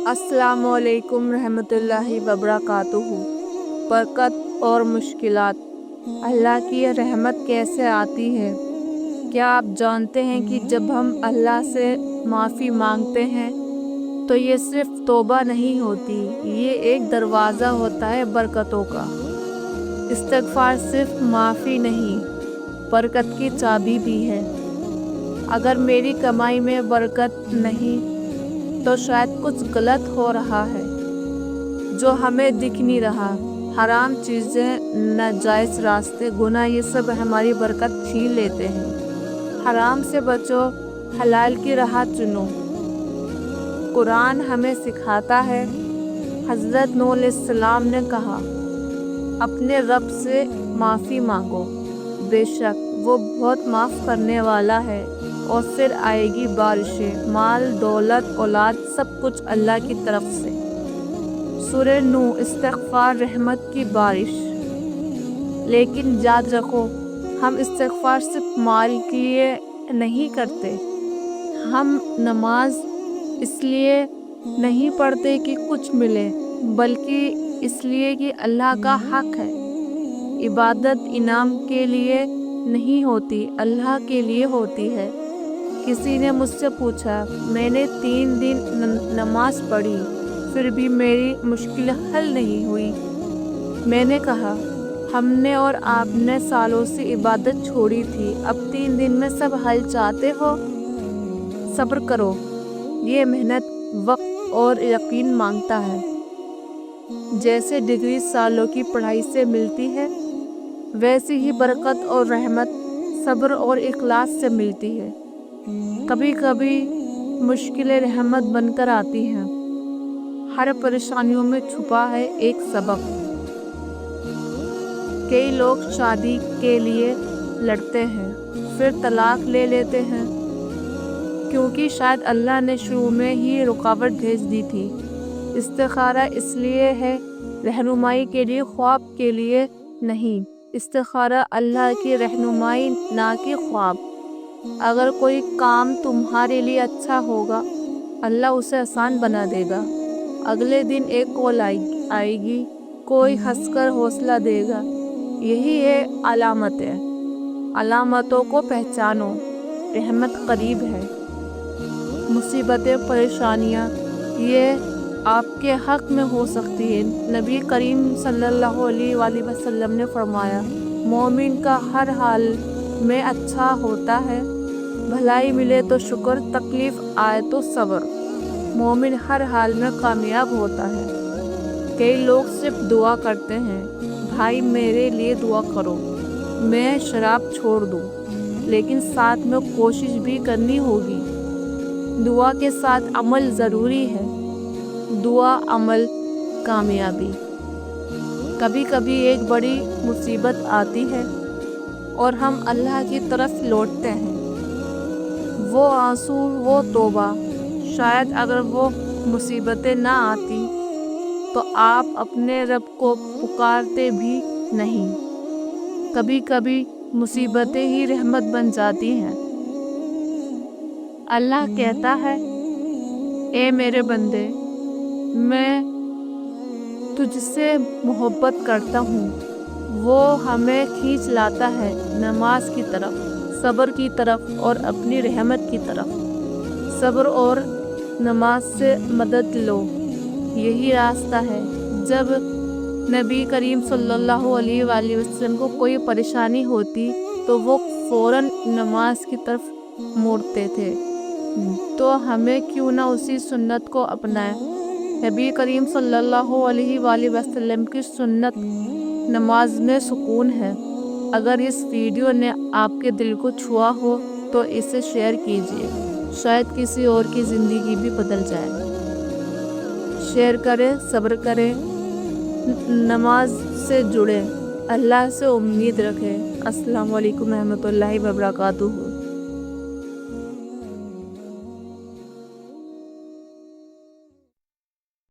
السلام علیکم रहमतुल्लाहि वबरकातुहू। बरकत और मुश्किलात। अल्लाह की ये रहमत कैसे आती है? क्या आप जानते हैं कि जब हम अल्लाह से माफ़ी मांगते हैं तो ये सिर्फ तौबा नहीं होती, ये एक दरवाज़ा होता है बरकतों का। इस्तिग़फ़ार सिर्फ माफ़ी नहीं, बरकत की चाबी भी है। अगर मेरी कमाई में बरकत नहीं तो शायद कुछ गलत हो रहा है जो हमें दिख नहीं रहा। हराम चीज़ें, नाजायज़ रास्ते, गुनाह, ये सब हमारी बरकत छीन लेते हैं। हराम से बचो, हलाल की राह चुनो। कुरान हमें सिखाता है, हज़रत नूह अलैहिस्सलाम ने कहा, अपने रब से माफ़ी मांगो, बेशक वो बहुत माफ़ करने वाला है। और फिर आएगी बारिशें, माल, दौलत, औलाद, सब कुछ अल्लाह की तरफ से। सूरह नूह, इस्तिग़फ़ार रहमत की बारिश। लेकिन याद रखो, हम इस्तिग़फ़ार सिर्फ माल के लिए नहीं करते। हम नमाज इसलिए नहीं पढ़ते कि कुछ मिले, बल्कि इसलिए कि अल्लाह का हक है। इबादत इनाम के लिए नहीं होती, अल्लाह के लिए होती है। किसी ने मुझसे पूछा, मैंने 3 दिन नमाज पढ़ी, फिर भी मेरी मुश्किल हल नहीं हुई। मैंने कहा, हमने और आपने सालों से इबादत छोड़ी थी, अब 3 दिन में सब हल चाहते हो? सब्र करो, ये मेहनत, वक्त और यकीन मांगता है। जैसे डिग्री सालों की पढ़ाई से मिलती है, वैसी ही बरकत और रहमत सब्र और इखलास से मिलती है। कभी कभी मुश्किलें रहमत बनकर आती हैं। हर परेशानियों में छुपा है एक सबक। कई लोग शादी के लिए लड़ते हैं, फिर तलाक ले लेते हैं, क्योंकि शायद अल्लाह ने शुरू में ही रुकावट भेज दी थी। इस्तिखारा इसलिए है, रहनुमाई के लिए, ख्वाब के लिए नहीं। इस्तिखारा अल्लाह की रहनुमाई, ना कि ख्वाब। अगर कोई काम तुम्हारे लिए अच्छा होगा, अल्लाह उसे आसान बना देगा। अगले दिन एक कॉल आएगी, कोई हंसकर हौसला देगा। यही है अलामतें। अलामतों को पहचानो, रहमत करीब है। मुसीबतें, परेशानियाँ, ये आपके हक में हो सकती है। नबी करीम सल्लल्लाहु अलैहि वसल्लम ने फरमाया, मोमिन का हर हाल में अच्छा होता है। भलाई मिले तो शुक्र, तकलीफ आए तो सब्र। मोमिन हर हाल में कामयाब होता है। कई लोग सिर्फ दुआ करते हैं, भाई मेरे लिए दुआ करो, मैं शराब छोड़ दूँ, लेकिन साथ में कोशिश भी करनी होगी। दुआ के साथ अमल ज़रूरी है। दुआ, अमल, कामयाबी। कभी कभी एक बड़ी मुसीबत आती है और हम अल्लाह की तरफ लौटते हैं। वो आंसू, वो तौबा। शायद अगर वो मुसीबतें ना आती तो आप अपने रब को पुकारते भी नहीं। कभी कभी मुसीबतें ही रहमत बन जाती हैं। अल्लाह कहता है, ए मेरे बंदे, मैं तुझसे मोहब्बत करता हूँ। वो हमें खींच लाता है नमाज की तरफ, सब्र की तरफ और अपनी रहमत की तरफ। सब्र और नमाज से मदद लो, यही रास्ता है। जब नबी करीम सल्लल्लाहु अलैहि वसल्लम को कोई परेशानी होती तो वो फ़ौरन नमाज की तरफ मुड़ते थे। तो हमें क्यों ना उसी सुन्नत को अपनाएं। नबी करीम सल्लल्लाहु अलैहि वसल्लम की सुन्नत नमाज में सुकून है। अगर इस वीडियो ने आपके दिल को छुआ हो तो इसे शेयर कीजिए, शायद किसी और की ज़िंदगी भी बदल जाए। शेयर करें, सब्र करें, नमाज से जुड़ें, अल्लाह से उम्मीद रखें। अस्सलाम वालेकुम रहमतुल्लाहि व बरकातुहू।